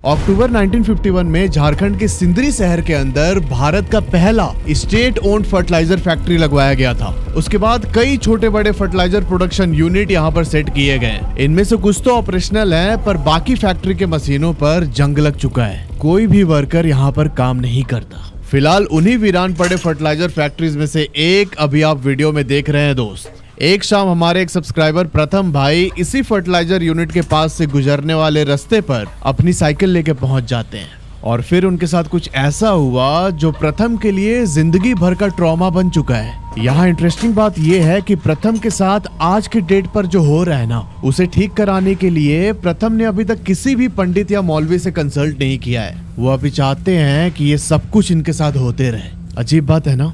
अक्टूबर 1951 में झारखंड के सिंदरी शहर के अंदर भारत का पहला स्टेट ओन्ड फर्टिलाइजर फैक्ट्री लगवाया गया था। उसके बाद कई छोटे बड़े फर्टिलाइजर प्रोडक्शन यूनिट यहाँ पर सेट किए गए। इनमें से कुछ तो ऑपरेशनल हैं, पर बाकी फैक्ट्री के मशीनों पर जंग लग चुका है। कोई भी वर्कर यहाँ पर काम नहीं करता। फिलहाल उन्हीं वीरान पड़े फर्टिलाइजर फैक्ट्रीज में से एक अभी आप वीडियो में देख रहे हैं दोस्त। एक शाम हमारे एक सब्सक्राइबर प्रथम भाई इसी फर्टिलाइजर यूनिट के पास से गुजरने वाले रास्ते पर अपनी साइकिल लेके पहुंच जाते हैं और फिर उनके साथ कुछ ऐसा हुआ जो प्रथम के लिए जिंदगी भर का ट्रॉमा बन चुका है। यहाँ इंटरेस्टिंग बात यह है कि प्रथम के साथ आज के डेट पर जो हो रहा है ना, उसे ठीक कराने के लिए प्रथम ने अभी तक किसी भी पंडित या मौलवी से कंसल्ट नहीं किया है। वो अभी चाहते हैं कि ये सब कुछ इनके साथ होते रहे। अजीब बात है ना।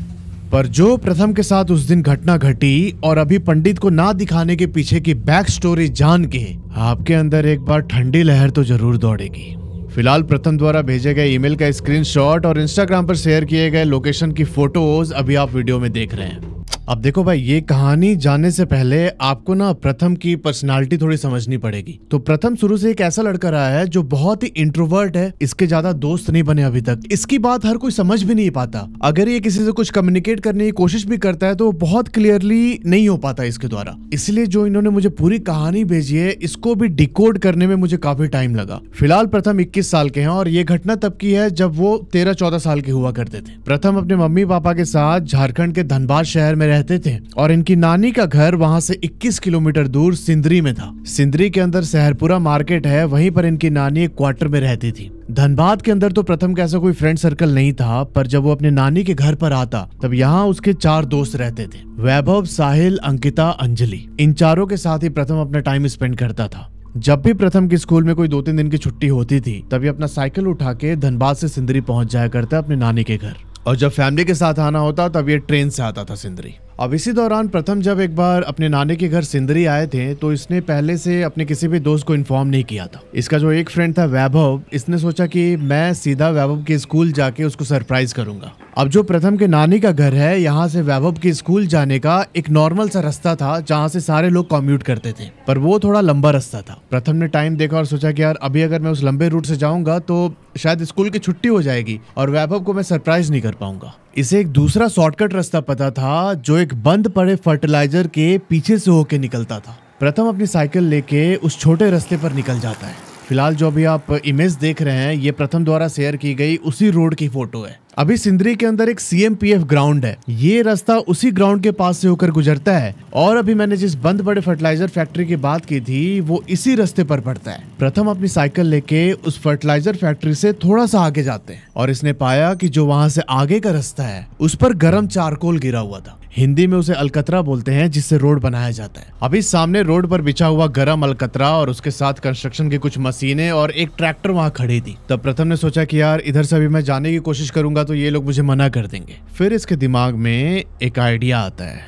पर जो प्रथम के साथ उस दिन घटना घटी और अभी पंडित को ना दिखाने के पीछे की बैक स्टोरी जान के आपके अंदर एक बार ठंडी लहर तो जरूर दौड़ेगी। फिलहाल प्रथम द्वारा भेजे गए ईमेल का स्क्रीनशॉट और इंस्टाग्राम पर शेयर किए गए लोकेशन की फोटोज अभी आप वीडियो में देख रहे हैं। अब देखो भाई, ये कहानी जानने से पहले आपको ना प्रथम की पर्सनालिटी थोड़ी समझनी पड़ेगी। तो प्रथम शुरू से एक ऐसा लड़का रहा है जो बहुत ही इंट्रोवर्ट है। इसके ज्यादा दोस्त नहीं बने अभी तक। इसकी बात हर कोई समझ भी नहीं पाता। अगर ये किसी से कुछ कम्युनिकेट करने की कोशिश भी करता है तो बहुत क्लियरली नहीं हो पाता इसके द्वारा। इसलिए जो इन्होंने मुझे पूरी कहानी भेजी है, इसको भी डिकोड करने में मुझे काफी टाइम लगा। फिलहाल प्रथम 21 साल के हैं और ये घटना तब की है जब वो 13-14 साल के हुआ करते थे। प्रथम अपने मम्मी पापा के साथ झारखंड के धनबाद शहर में रहते थे और इनकी नानी का घर वहां से 21 किलोमीटर दूर सिंदरी में था। सिंदरी के अंदर शहरपुरा मार्केट है, वहीं पर इनकी नानी एक क्वार्टर में रहती थी। धनबाद के अंदर तो प्रथम का ऐसा कोई फ्रेंड सर्कल नहीं था, पर जब वो अपने नानी के घर पर आता तब यहाँ उसके 4 दोस्त रहते थे, वैभव, साहिल, अंकिता, अंजलि। इन चारों के साथ ही प्रथम अपना टाइम स्पेंड करता था। जब भी प्रथम की स्कूल में कोई 2-3 दिन की छुट्टी होती थी तभी अपना साइकिल उठा के धनबाद से सिंदरी पहुंच जाया करता अपने नानी के घर, और जब फैमिली के साथ आना होता तब ये ट्रेन से आता था सिंदरी। अब इसी दौरान प्रथम जब एक बार अपने नानी के घर सिंदरी आए थे तो इसने पहले से अपने किसी भी दोस्त को इन्फॉर्म नहीं किया था। इसका जो एक फ्रेंड था वैभव, इसने सोचा कि मैं सीधा वैभव के स्कूल जाके उसको सरप्राइज करूंगा। अब जो प्रथम के नानी का घर है, यहाँ से वैभव के स्कूल जाने का एक नॉर्मल सा रास्ता था जहाँ से सारे लोग कम्यूट करते थे, पर वो थोड़ा लंबा रास्ता था। प्रथम ने टाइम देखा और सोचा कि यार अभी अगर मैं उस लंबे रूट से जाऊंगा तो शायद स्कूल की छुट्टी हो जाएगी और वैभव को मैं सरप्राइज नहीं कर पाऊंगा। इसे एक दूसरा शॉर्टकट रास्ता पता था जो एक बंद पड़े फर्टिलाइजर के पीछे से होके निकलता था। प्रथम अपनी साइकिल लेके उस छोटे रास्ते पर निकल जाता है। फिलहाल जो अभी आप इमेज देख रहे हैं, ये प्रथम द्वारा शेयर की गई उसी रोड की फोटो है। अभी सिंदरी के अंदर एक CMPF ग्राउंड है। ये रास्ता उसी ग्राउंड के पास से होकर गुजरता है और अभी मैंने जिस बंद पड़े फर्टिलाइजर फैक्ट्री की बात की थी वो इसी रास्ते पर पड़ता है। प्रथम अपनी साइकिल लेके उस फर्टिलाइजर फैक्ट्री से थोड़ा सा आगे जाते हैं और इसने पाया कि जो वहां से आगे का रास्ता है उस पर गर्म चारकोल गिरा हुआ था। हिंदी में उसे अलकतरा बोलते हैं, जिससे रोड बनाया जाता है। अभी सामने रोड पर बिछा हुआ गरम अलकतरा और उसके साथ कंस्ट्रक्शन की कुछ मशीनें और एक ट्रैक्टर वहां खड़ी थी। तब प्रथम ने सोचा कि यार इधर से अभी मैं जाने की कोशिश करूंगा तो ये लोग मुझे मना कर देंगे। फिर इसके दिमाग में एक आइडिया आता है।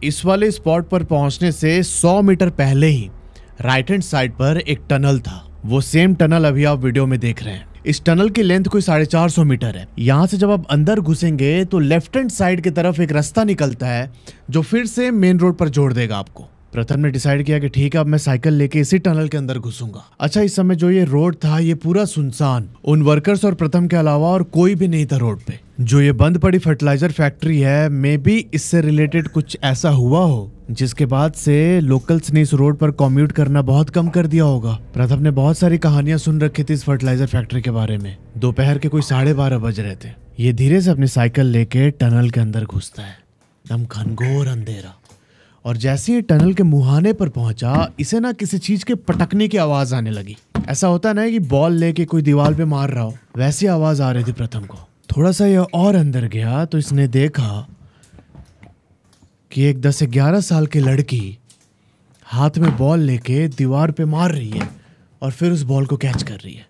इस वाले स्पॉट पर पहुंचने से 100 मीटर पहले ही राइट हैंड साइड पर एक टनल था। वो सेम टनल अभी आप वीडियो में देख रहे हैं। इस टनल की लेंथ कोई 450 मीटर है। यहाँ से जब आप अंदर घुसेंगे तो लेफ्ट हैंड साइड की तरफ एक रास्ता निकलता है जो फिर से मेन रोड पर जोड़ देगा आपको। प्रथम ने डिसाइड किया कि ठीक है, अब मैं साइकिल लेके इसी टनल के अंदर घुसूंगा। अच्छा, इस समय जो ये रोड था ये पूरा सुनसान, उन वर्कर्स और प्रथम के अलावा और कोई भी नहीं था रोड पे। जो ये बंद पड़ी फर्टिलाइजर फैक्ट्री है, मे बी इससे रिलेटेड कुछ ऐसा हुआ हो जिसके बाद से लोकल्स ने इस रोड पर कम्यूट करना बहुत कम कर दिया होगा। प्रथम ने बहुत सारी कहानियां सुन रखी थी इस फर्टिलाइजर फैक्ट्री के बारे में। दोपहर के कोई 12:30 बज रहे थे। ये धीरे से अपनी साइकिल लेके टनल के अंदर घुसता है। एकदम घनघोर अंधेरा, और जैसे ही टनल के मुहाने पर पहुंचा इसे ना किसी चीज के पटकने की आवाज आने लगी। ऐसा होता है ना कि बॉल लेके कोई दीवार पे मार रहा हो, वैसी आवाज आ रही थी प्रथम को। थोड़ा सा यह और अंदर गया तो इसने देखा कि एक 10-11 साल की लड़की हाथ में बॉल लेके दीवार पे मार रही है और फिर उस बॉल को कैच कर रही है।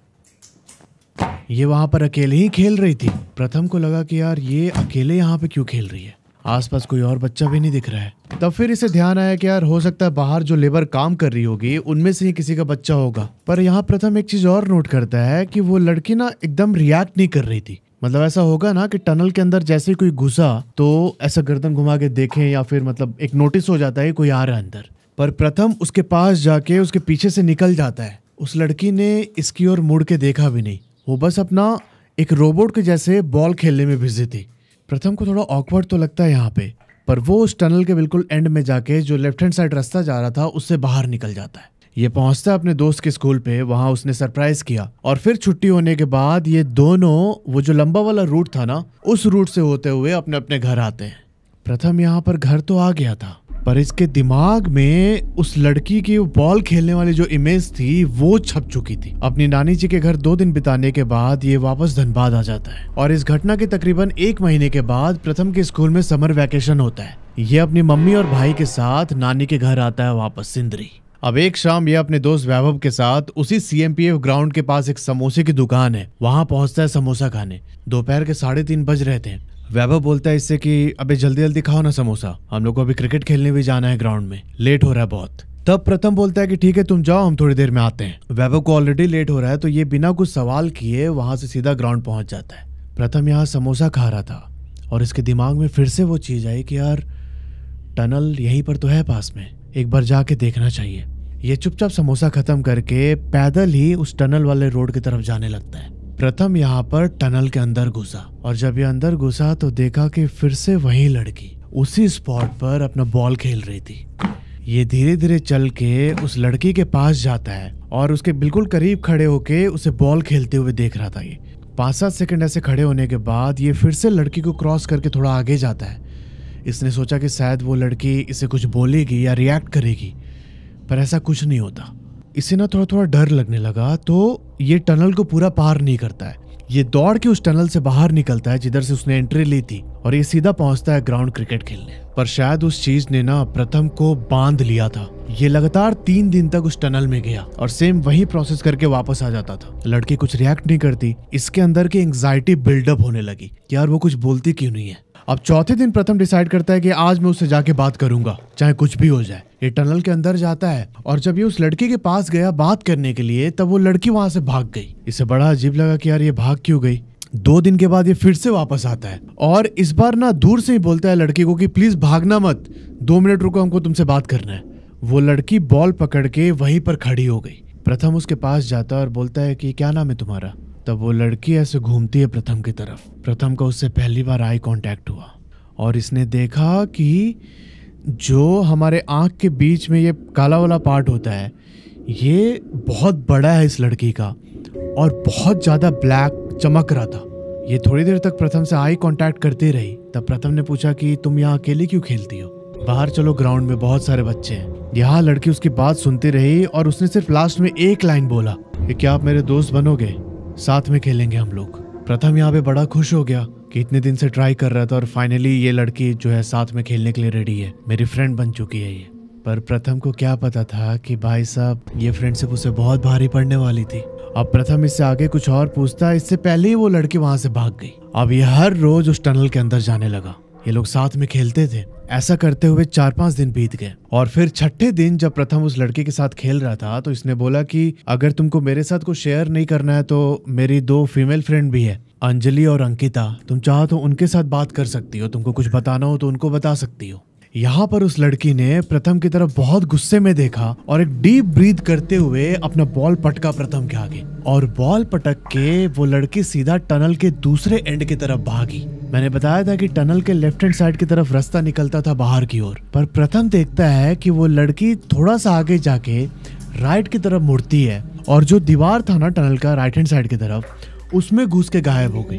ये वहां पर अकेले ही खेल रही थी। प्रथम को लगा कि यार ये अकेले यहाँ पे क्यों खेल रही है, आसपास कोई और बच्चा भी नहीं दिख रहा है। तब फिर इसे ध्यान आया कि यार हो सकता है बाहर जो लेबर काम कर रही होगी उनमें से ही किसी का बच्चा होगा। पर यहाँ प्रथम एक चीज और नोट करता है कि वो लड़की ना एकदम रिएक्ट नहीं कर रही थी। मतलब ऐसा होगा ना कि टनल के अंदर जैसे ही कोई घुसा तो ऐसा गर्दन घुमा के देखें या फिर मतलब एक नोटिस हो जाता है कोई आ रहा है अंदर। पर प्रथम उसके पास जाके उसके पीछे से निकल जाता है। उस लड़की ने इसकी ओर मुड़ के देखा भी नहीं। वो बस अपना एक रोबोट के जैसे बॉल खेलने में बिजी थी। प्रथम को थोड़ा ऑकवर्ड तो लगता है यहाँ पे, पर वो उस टनल के बिल्कुल एंड में जाके जो लेफ्ट हैंड साइड रास्ता जा रहा था उससे बाहर निकल जाता है। ये पहुंचता है अपने दोस्त के स्कूल पे, वहां उसने सरप्राइज किया और फिर छुट्टी होने के बाद ये दोनों वो जो लंबा वाला रूट था ना, उस रूट से होते हुए अपने अपने घर आते हैं। प्रथम यहाँ पर घर तो आ गया था, पर इसके दिमाग में उस लड़की की बॉल खेलने वाली जो इमेज थी वो छप चुकी थी। अपनी नानी जी के घर 2 दिन बिताने के बाद ये वापस धनबाद आ जाता है और इस घटना के तकरीबन 1 महीने के बाद प्रथम के स्कूल में समर वैकेशन होता है। ये अपनी मम्मी और भाई के साथ नानी के घर आता है वापस सिंदरी। अब एक शाम ये अपने दोस्त वैभव के साथ उसी CMPF ग्राउंड के पास एक समोसे की दुकान है, वहां पहुंचता है समोसा खाने। दोपहर के 3:30 बज रहे थे। वैभव बोलता है इससे कि अबे जल्दी जल्दी खाओ ना समोसा, हम लोग को अभी क्रिकेट खेलने भी जाना है ग्राउंड में, लेट हो रहा है बहुत। तब प्रथम बोलता है कि ठीक है तुम जाओ, हम थोड़ी देर में आते हैं। वैभव को ऑलरेडी लेट हो रहा है तो ये बिना कुछ सवाल किए वहां से सीधा ग्राउंड पहुंच जाता है। प्रथम यहाँ समोसा खा रहा था और इसके दिमाग में फिर से वो चीज आई कि यार टनल यहीं पर तो है पास में, एक बार जाके देखना चाहिए। ये चुपचाप समोसा खत्म करके पैदल ही उस टनल वाले रोड की तरफ जाने लगता है। प्रथम यहाँ पर टनल के अंदर घुसा और जब ये अंदर घुसा तो देखा कि फिर से वही लड़की उसी स्पॉट पर अपना बॉल खेल रही थी। ये धीरे धीरे चल के उस लड़की के पास जाता है और उसके बिल्कुल करीब खड़े होके उसे बॉल खेलते हुए देख रहा था। ये 5-7 सेकंड ऐसे खड़े होने के बाद ये फिर से लड़की को क्रॉस करके थोड़ा आगे जाता है। इसने सोचा कि शायद वो लड़की इसे कुछ बोलेगी या रिएक्ट करेगी, पर ऐसा कुछ नहीं होता। इसे ना थोड़ा थोड़ा डर लगने लगा तो ये टनल को पूरा पार नहीं करता है। ये दौड़ के उस टनल से बाहर निकलता है जिधर से उसने एंट्री ली थी और ये सीधा पहुंचता है ग्राउंड क्रिकेट खेलने। पर शायद उस चीज ने ना प्रथम को बांध लिया था। ये लगातार 3 दिन तक उस टनल में गया और सेम वही प्रोसेस करके वापस आ जाता था। लड़की कुछ रिएक्ट नहीं करती। इसके अंदर की एंग्जाइटी बिल्डअप होने लगी कि यार वो कुछ बोलती क्यों नहीं है। अब चौथे दिन प्रथम डिसाइड करता है कि आज मैं उससे जाके बात करूंगा, चाहे कुछ भी हो जाए। ये टनल के अंदर जाता है और जब ये उस लड़की के पास गया बात करने के लिए, तब वो लड़की वहां से भाग गई। इसे बड़ा अजीब लगा कि यार ये भाग क्यों गई। 2 दिन के बाद ये फिर से वापस आता है और इस बार ना दूर से ही बोलता है लड़की को कि प्लीज भागना मत, 2 मिनट रुको, हमको तुमसे बात करना है। वो लड़की बॉल पकड़ के वहीं पर खड़ी हो गई। प्रथम उसके पास जाता है और बोलता है कि क्या नाम है तुम्हारा। तब वो लड़की ऐसे घूमती है प्रथम की तरफ। प्रथम का उससे पहली बार आई कांटेक्ट हुआ और इसने देखा कि जो हमारे आंख के बीच में ये काला वाला पार्ट होता है ये बहुत बड़ा है इस लड़की का और बहुत ज्यादा ब्लैक चमक रहा था। ये थोड़ी देर तक प्रथम से आई कांटेक्ट करती रही। तब प्रथम ने पूछा कि तुम यहाँ अकेली क्यों खेलती हो, बाहर चलो, ग्राउंड में बहुत सारे बच्चे हैं। यहाँ लड़की उसकी बात सुनती रही और उसने सिर्फ लास्ट में एक लाइन बोला कि क्या आप मेरे दोस्त बनोगे, साथ में खेलेंगे हम लोग। प्रथम यहाँ पे बड़ा खुश हो गया कि इतने दिन से ट्राई कर रहा था और फाइनली ये लड़की जो है साथ में खेलने के लिए रेडी है, मेरी फ्रेंड बन चुकी है ये। पर प्रथम को क्या पता था कि भाई साहब ये फ्रेंडशिप उसे बहुत भारी पड़ने वाली थी। अब प्रथम इससे आगे कुछ और पूछता, इससे पहले ही वो लड़की वहां से भाग गई। अब ये हर रोज उस टनल के अंदर जाने लगा। ये लोग साथ में खेलते थे। ऐसा करते हुए 4-5 दिन बीत गए और फिर छठे दिन जब प्रथम उस लड़की के साथ खेल रहा था तो इसने बोला कि अगर तुमको मेरे साथ कुछ शेयर नहीं करना है तो मेरी 2 फीमेल फ्रेंड भी है, अंजलि और अंकिता, तुम चाहो तो उनके साथ बात कर सकती हो, तुमको कुछ बताना हो तो उनको बता सकती हो। यहाँ पर उस लड़की ने प्रथम की तरफ बहुत गुस्से में देखा और एक डीप ब्रीथ करते हुए अपना बॉल पटका प्रथम के आगे और बॉल पटक के वो लड़की सीधा टनल के दूसरे एंड की तरफ भागी। मैंने बताया था कि टनल के लेफ्ट हैंड साइड की तरफ रास्ता निकलता था बाहर की ओर, पर प्रथम देखता है कि वो लड़की थोड़ा सा आगे जाके राइट की तरफ मुड़ती है और जो दीवार था ना टनल का राइट हैंड साइड की तरफ, उसमें घुस के गायब हो गई।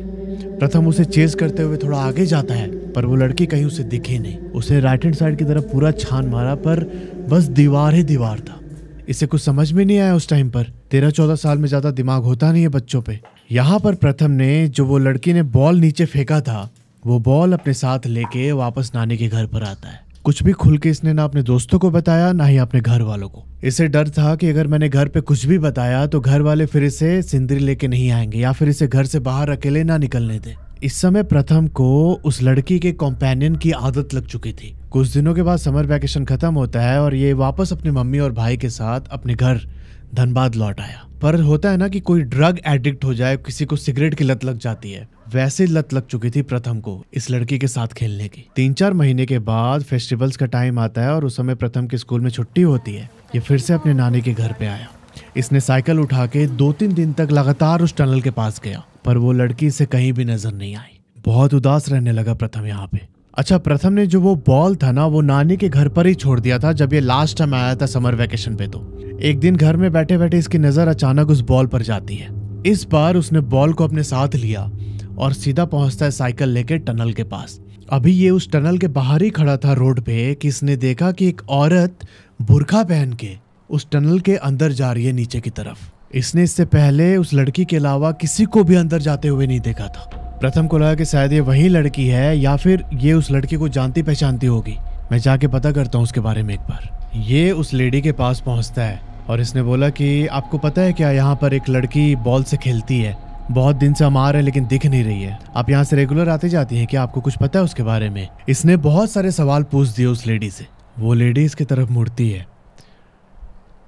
प्रथम उसे चेस करते हुए थोड़ा आगे जाता है पर वो लड़की कहीं उसे दिखी नहीं। उसे राइट हैंड साइड की तरफ पूरा छान मारा पर बस दीवार ही दीवार था। इसे कुछ समझ में नहीं आया उस टाइम पर। 13-14 साल में ज्यादा दिमाग होता नहीं है बच्चों पे। यहाँ पर प्रथम ने जो वो लड़की ने बॉल नीचे फेंका था वो बॉल अपने साथ लेके वापस नानी के घर पर आता है। कुछ भी खुल के इसने ना अपने दोस्तों को बताया ना ही अपने घर वालों को। इसे डर था कि अगर मैंने घर पे कुछ भी बताया तो घर वाले फिर इसे सिंदरी लेके नहीं आएंगे या फिर इसे घर से बाहर अकेले ना निकलने दे। इस समय प्रथम को उस लड़की के कंपेनियन की आदत लग चुकी थी। कुछ दिनों के बाद समर वैकेशन खत्म होता है और ये वापस अपनी मम्मी और भाई के साथ अपने घर धनबाद लौट आया। पर होता है ना कि कोई ड्रग एडिक्ट हो जाए, किसी को सिगरेट की लत लग जाती है, वैसे लत लग चुकी थी प्रथम को इस लड़की के साथ खेलने की। 3-4 महीने के बाद फेस्टिवल्स का टाइम आता है और उस समय प्रथम के स्कूल में छुट्टी होती है। ये फिर से अपने नानी के घर पे आया। इसने साइकिल उठा के 2-3 दिन तक लगातार उस टनल के पास गया, पर वो लड़की से कहीं भी नजर नहीं आई। बहुत उदास रहने लगा प्रथम यहाँ पे। अच्छा, प्रथम ने जो वो बॉल था ना, वो नानी के घर पर ही छोड़ दिया था जब ये लास्ट टाइम आया था समर वेकेशन पे। तो एक दिन घर में बैठे बैठे इसकी नजर अचानक उस बॉल पर जाती है। इस बार उसने बॉल को अपने साथ लिया और सीधा पहुंचता है साइकिल लेके टनल के पास। अभी ये उस टनल के बाहर ही खड़ा था रोड पे कि इसने देखा कि एक औरत बुर्का पहन के उस टनल के अंदर जा रही है नीचे की तरफ। इसने इससे पहले उस लड़की के अलावा किसी को भी अंदर जाते हुए नहीं देखा था। प्रथम को लगा कि शायद ये वही लड़की है या फिर ये उस लड़की को जानती पहचानती होगी। मैं जाके पता करता हूँ उसके बारे में एक बार। ये उस लेडी के पास पहुंचता है और इसने बोला कि आपको पता है क्या, यहाँ पर एक लड़की बॉल से खेलती है, बहुत दिन से हम आ रहे हैं लेकिन दिख नहीं रही है। आप यहाँ से रेगुलर आते जाती हैं क्या, आपको कुछ पता है उसके बारे में? इसने बहुत सारे सवाल पूछ दिए उस लेडी से। वो लेडी इसकी तरफ मुड़ती है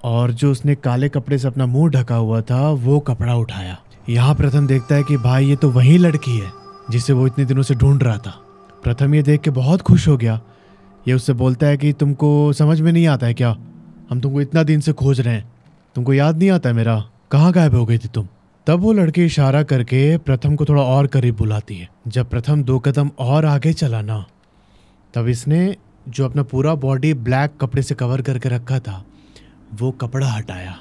और जो उसने काले कपड़े से अपना मुंह ढका हुआ था वो कपड़ा उठाया। यहाँ प्रथम देखता है कि भाई ये तो वही लड़की है जिसे वो इतने दिनों से ढूंढ रहा था। प्रथम ये देख के बहुत खुश हो गया। ये उससे बोलता है कि तुमको समझ में नहीं आता है क्या, हम तुमको इतना दिन से खोज रहे हैं, तुमको याद नहीं आता है मेरा, कहाँ गायब हो गई थी तुम? तब वो लड़की इशारा करके प्रथम को थोड़ा और करीब बुलाती है। जब प्रथम 2 कदम और आगे चला ना, तब इसने जो अपना पूरा बॉडी ब्लैक कपड़े से कवर करके रखा था वो कपड़ा हटाया।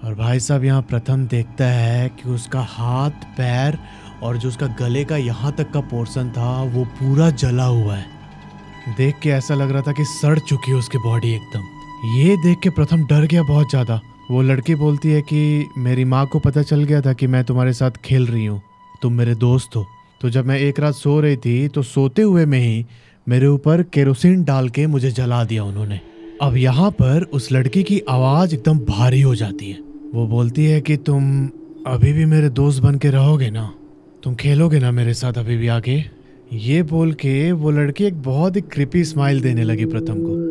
और भाई साहब यहाँ प्रथम देखता है कि उसका हाथ, पैर और जो उसका गले का यहाँ तक का पोर्शन था वो पूरा जला हुआ है। देख के ऐसा लग रहा था कि सड़ चुकी है उसकी बॉडी एकदम। ये देख के प्रथम डर गया बहुत ज़्यादा। वो लड़की बोलती है कि मेरी माँ को पता चल गया था कि मैं तुम्हारे साथ खेल रही हूँ, तुम मेरे दोस्त हो, तो जब मैं एक रात सो रही थी तो सोते हुए में ही मेरे ऊपर केरोसिन डाल के मुझे जला दिया उन्होंने। अब यहाँ पर उस लड़की की आवाज़ एकदम भारी हो जाती है। वो बोलती है कि तुम अभी भी मेरे दोस्त बन के रहोगे ना, तुम खेलोगे ना मेरे साथ अभी भी आगे? ये बोल के वो लड़की एक बहुत ही क्रिपी स्माइल देने लगी प्रथम को।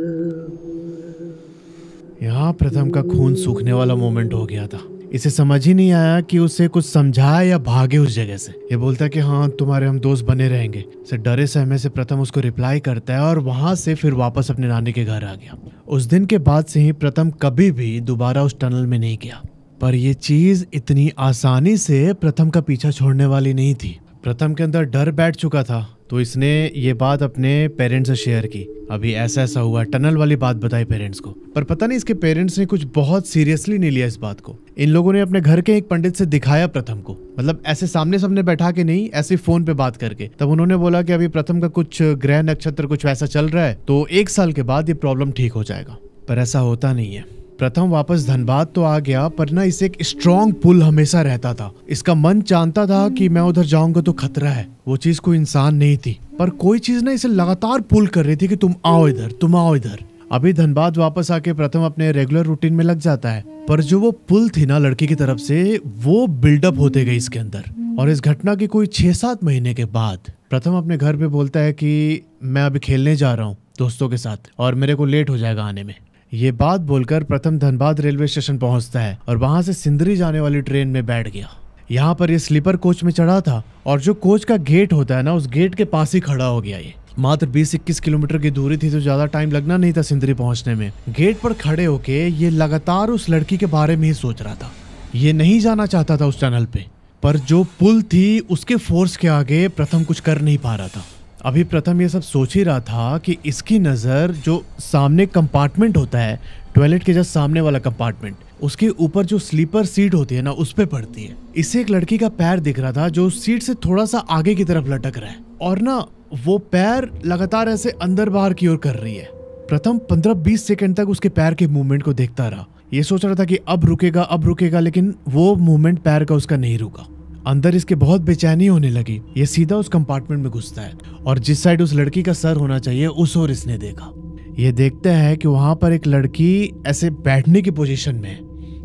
यहाँ प्रथम का खून सूखने वाला मोमेंट हो गया था। इसे समझ ही नहीं आया कि उसे कुछ समझाए या भागे उस जगह से। ये बोलता है कि हाँ तुम्हारे हम दोस्त बने रहेंगे। से डरे सहमे से प्रथम उसको रिप्लाई करता है और वहां से फिर वापस अपने नानी के घर आ गया। उस दिन के बाद से ही प्रथम कभी भी दोबारा उस टनल में नहीं गया। पर यह चीज इतनी आसानी से प्रथम का पीछा छोड़ने वाली नहीं थी। प्रथम के अंदर डर बैठ चुका था, तो इसने ये बात अपने पेरेंट्स से शेयर की। अभी ऐसा ऐसा हुआ, टनल वाली बात बताई पेरेंट्स को। पर पता नहीं इसके पेरेंट्स ने कुछ बहुत सीरियसली नहीं लिया इस बात को। इन लोगों ने अपने घर के एक पंडित से दिखाया प्रथम को, मतलब ऐसे सामने सामने बैठा के नहीं, ऐसे फोन पे बात करके। तब उन्होंने बोला कि अभी प्रथम का कुछ ग्रह नक्षत्र कुछ वैसा चल रहा है, तो 1 साल के बाद ये प्रॉब्लम ठीक हो जाएगा। पर ऐसा होता नहीं है। प्रथम वापस धनबाद तो आ गया, पर ना इसे एक स्ट्रॉन्ग पुल हमेशा रहता था। इसका मन जानता था कि मैं उधर जाऊंगा तो खतरा है। वो चीज कोई इंसान नहीं थी, पर कोई चीज ना इसे लगातार पुल कर रही थी कि तुम आओ इधर, तुम आओ इधर। अभी धनबाद वापस आके प्रथम अपने रेगुलर रूटीन में लग जाता है, पर जो वो पुल थी ना लड़की की तरफ से, वो बिल्डअप होते गई इसके अंदर। और इस घटना के कोई 6-7 महीने के बाद प्रथम अपने घर पे बोलता है कि मैं अभी खेलने जा रहा हूँ दोस्तों के साथ और मेरे को लेट हो जाएगा आने में। ये बात बोलकर प्रथम धनबाद रेलवे स्टेशन पहुंचता है और वहां से सिंदरी जाने वाली ट्रेन में बैठ गया। यहाँ पर ये स्लीपर कोच में चढ़ा था और जो कोच का गेट होता है ना, उस गेट के पास ही खड़ा हो गया। ये मात्र 20-21 किलोमीटर की दूरी थी, तो ज्यादा टाइम लगना नहीं था सिंदरी पहुंचने में। गेट पर खड़े होके ये लगातार उस लड़की के बारे में ही सोच रहा था। ये नहीं जाना चाहता था उस टनल पे, पर जो पुल थी उसके फोर्स के आगे प्रथम कुछ कर नहीं पा रहा था। अभी प्रथम ये सब सोच ही रहा था कि इसकी नज़र जो सामने कंपार्टमेंट होता है, टॉयलेट के जस्ट सामने वाला कंपार्टमेंट, उसके ऊपर जो स्लीपर सीट होती है ना, उस पे पड़ती है। इससे एक लड़की का पैर दिख रहा था जो सीट से थोड़ा सा आगे की तरफ लटक रहा है, और ना वो पैर लगातार ऐसे अंदर बाहर की ओर कर रही है। प्रथम 15-20 सेकंड तक उसके पैर के मूवमेंट को देखता रहा। ये सोच रहा था कि अब रुकेगा, लेकिन वो मूवमेंट पैर का उसका नहीं रुका। अंदर इसके बहुत बेचैनी होने लगी। ये सीधा उस कंपार्टमेंट में घुसता है और जिस साइड उस लड़की का सर होना चाहिए उस ओर इसने देखा। ये देखता है कि वहां पर एक लड़की ऐसे बैठने की पोजीशन में है,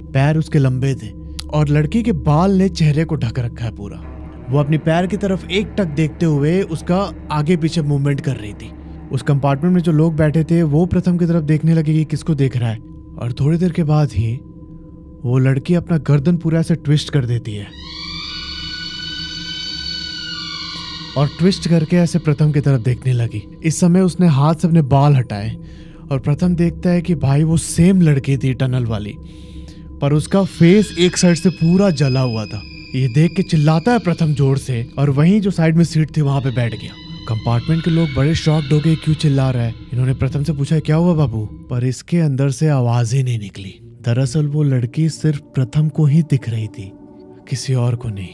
पैर उसके लंबे थे और लड़की के बाल ने चेहरे को ढक रखा है पूरा। वो अपनी पैर की तरफ एक टक देखते हुए उसका आगे पीछे मूवमेंट कर रही थी। उस कंपार्टमेंट में जो लोग बैठे थे वो प्रथम की तरफ देखने लगे कि किसको देख रहा है, और थोड़ी देर के बाद ही वो लड़की अपना गर्दन पूरा ऐसे ट्विस्ट कर देती है और ट्विस्ट करके ऐसे प्रथम की तरफ देखने लगी। इस समय उसने हाथ से अपने बाल हटाए और प्रथम देखता है कि भाई वो सेम लड़की थी टनल वाली, पर उसका फेस एक साइड से पूरा जला हुआ था। ये देख के चिल्लाता है प्रथम जोर से और वहीं जो साइड में सीट थी वहां पे बैठ गया। कंपार्टमेंट के लोग बड़े शॉक्ड हो गए, क्यों चिल्ला रहा है। इन्होंने प्रथम से पूछा क्या हुआ बाबू, पर इसके अंदर से आवाज ही नहीं निकली। दरअसल वो लड़की सिर्फ प्रथम को ही दिख रही थी, किसी और को नहीं।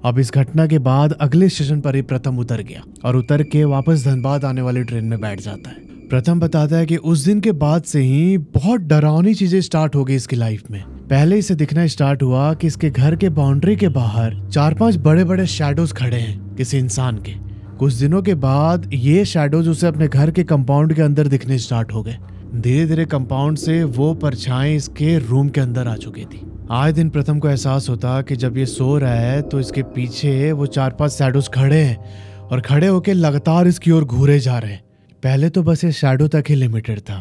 अब इस घटना के बाद अगले स्टेशन पर ही प्रथम उतर गया और उतर के वापस धनबाद आने वाली ट्रेन में बैठ जाता है। प्रथम बताता है कि उस दिन के बाद से ही बहुत डरावनी चीजें स्टार्ट हो गई इसकी लाइफ में। पहले इसे दिखना स्टार्ट हुआ कि इसके घर के बाउंड्री के बाहर 4-5 बड़े बड़े शैडोज खड़े हैं किसी इंसान के। कुछ दिनों के बाद ये शैडोज उसे अपने घर के कंपाउंड के अंदर दिखने स्टार्ट हो गए। धीरे धीरे कंपाउंड से वो परछाएं इसके रूम के अंदर आ चुकी थी। आए दिन प्रथम को एहसास होता कि जब ये सो रहा है तो इसके पीछे वो 4-5 शैडोज खड़े हैं और खड़े होकर लगातार इसकी ओर घूरे जा रहे हैं। पहले तो बस ये शैडो तक ही लिमिटेड था,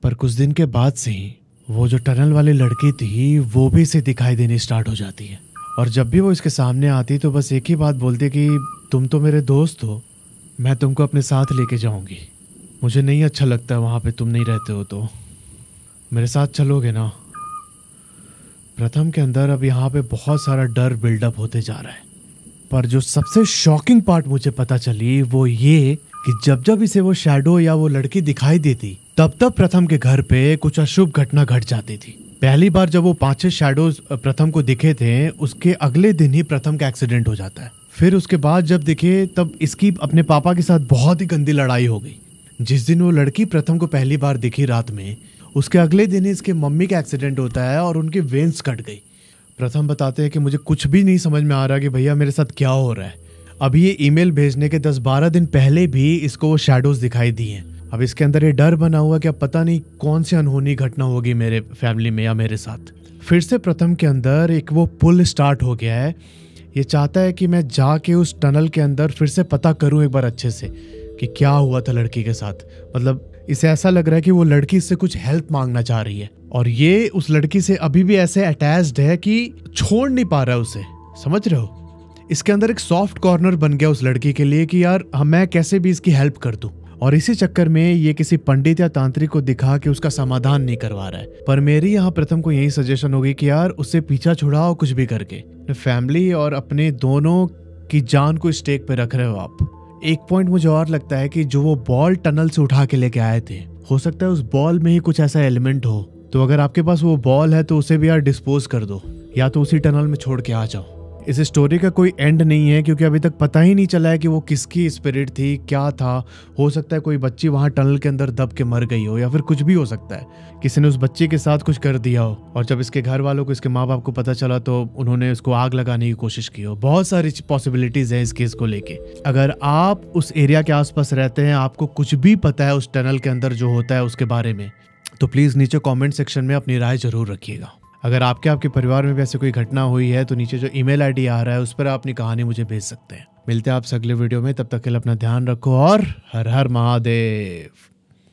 पर कुछ दिन के बाद से ही वो जो टनल वाली लड़की थी वो भी इसे दिखाई देनी स्टार्ट हो जाती है। और जब भी वो इसके सामने आती तो बस एक ही बात बोलती कि तुम तो मेरे दोस्त हो, मैं तुमको अपने साथ लेके जाऊंगी। मुझे नहीं अच्छा लगता वहाँ पे तुम नहीं रहते हो, तो मेरे साथ चलोगे ना। प्रथम के अंदर अब यहाँ पे बहुत सारा डर बिल्डअप होते जा रहा है। पर जो सबसे शॉकिंग पार्ट मुझे पता चली वो ये कि जब जब इसे वो शैडो या वो लड़की दिखाई देती तब तब प्रथम के घर पे कुछ अशुभ घटना घट जाती थी। पहली बार जब वो 5-6 शैडोज प्रथम को दिखे थे उसके अगले दिन ही प्रथम का एक्सीडेंट हो जाता है। फिर उसके बाद जब दिखे तब इसकी अपने पापा के साथ बहुत ही गंदी लड़ाई हो गई। जिस दिन वो लड़की प्रथम को पहली बार दिखी रात में, उसके अगले दिन ही इसके मम्मी का एक्सीडेंट होता है और उनकी वेन्स कट गई। प्रथम बताते हैं कि मुझे कुछ भी नहीं समझ में आ रहा कि भैया मेरे साथ क्या हो रहा है। अभी ये ईमेल भेजने के 10-12 दिन पहले भी इसको वो शैडोज दिखाई दी हैं। अब इसके अंदर ये डर बना हुआ कि अब पता नहीं कौन सी अनहोनी घटना होगी मेरे फैमिली में या मेरे साथ। फिर से प्रथम के अंदर एक वो पुल स्टार्ट हो गया है। ये चाहता है कि मैं जाके उस टनल के अंदर फिर से पता करूं एक बार अच्छे से कि क्या हुआ था लड़की के साथ। मतलब इसे ऐसा लग रहा है कि वो लड़की इससे कुछ हेल्प मांगना चाह रही है और ये उस लड़की से अभी भी ऐसे अटैच्ड है कि छोड़ नहीं पा रहा है उसे। समझ रहे हो, इसके अंदर एक सॉफ्ट कॉर्नर बन गया उस लड़की के लिए कि यार मैं कैसे भी इसकी हेल्प कर दूं। और इसी चक्कर में ये किसी पंडित या तांत्रिक को दिखा के उसका समाधान नहीं करवा रहा है। पर मेरी यहाँ प्रथम को यही सजेशन होगी कि यार उससे पीछा छुड़ाओ कुछ भी करके। फैमिली और अपने दोनों की जान को स्टेक पे रख रहे हो आप। एक पॉइंट मुझे और लगता है कि जो वो बॉल टनल से उठा के लेके आए थे, हो सकता है उस बॉल में ही कुछ ऐसा एलिमेंट हो। तो अगर आपके पास वो बॉल है तो उसे भी यार डिस्पोज कर दो या तो उसी टनल में छोड़ के आ जाओ। इस स्टोरी का कोई एंड नहीं है क्योंकि अभी तक पता ही नहीं चला है कि वो किसकी स्पिरिट थी, क्या था। हो सकता है कोई बच्ची वहां टनल के अंदर दब के मर गई हो या फिर कुछ भी हो सकता है, किसी ने उस बच्ची के साथ कुछ कर दिया हो और जब इसके घर वालों को, इसके माँ बाप को पता चला तो उन्होंने उसको आग लगाने की कोशिश की हो। बहुत सारी पॉसिबिलिटीज है इस केस को लेके। अगर आप उस एरिया के आसपास रहते हैं, आपको कुछ भी पता है उस टनल के अंदर जो होता है उसके बारे में, तो प्लीज नीचे कमेंट सेक्शन में अपनी राय जरूर रखिएगा। अगर आपके परिवार में भी ऐसे कोई घटना हुई है तो नीचे जो ईमेल आईडी आ रहा है उस पर आप अपनी कहानी मुझे भेज सकते हैं। मिलते हैं आपसे अगले वीडियो में, तब तक के लिए अपना ध्यान रखो और हर हर महादेव।